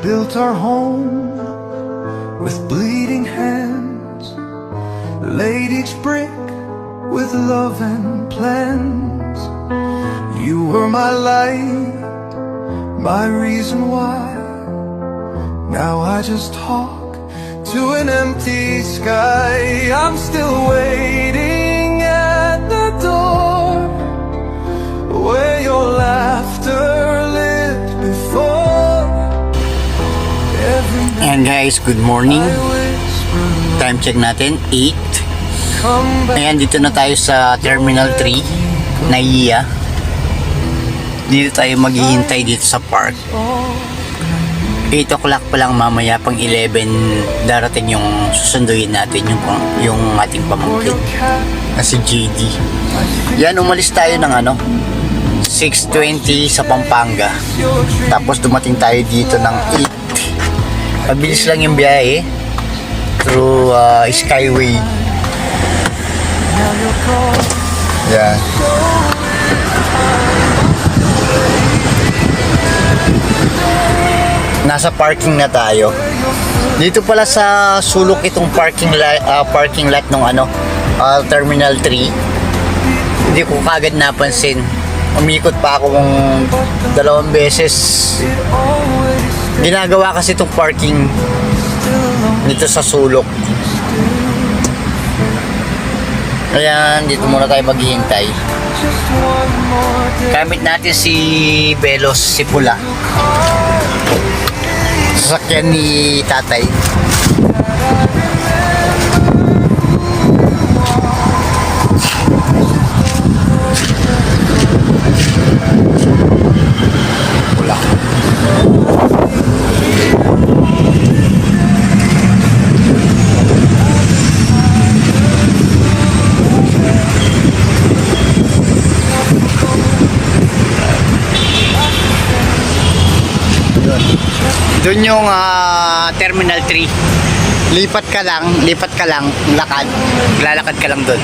built our home with bleeding hands, laid each brick with love and plans. You were my light, my reason why. Now I just talk to an empty sky. I'm still waiting at the door where your laughter lived before. Every night Ayan guys, good morning. I whisper, Time check natin, 8. come back. Ayan, dito na tayo sa Terminal 3, NAIA. Dito tayo maghihintay dito sa park. 8 o'clock pa lang, mamaya pang 11 darating yung susunduin natin, yung ating pamangkin na si JD. Yan, umalis tayo ng 6:20 sa Pampanga. Tapos dumating tayo dito ng 8. Mabilis lang yung biyahe through Skyway. Yan. Nasa parking na tayo. Dito pala sa sulok itong parking lot ng Terminal 3. Hindi ko kagad napansin. Umikot pa ako ng 2 beses. Ginagawa kasi itong parking dito sa sulok. Ayan, dito muna tayo maghihintay. Gamit natin si Velos, si Pula. Sasakyan ni tatay. Pula. Doon yung Terminal 3. Lipat ka lang, lakad. Lalakad ka lang doon.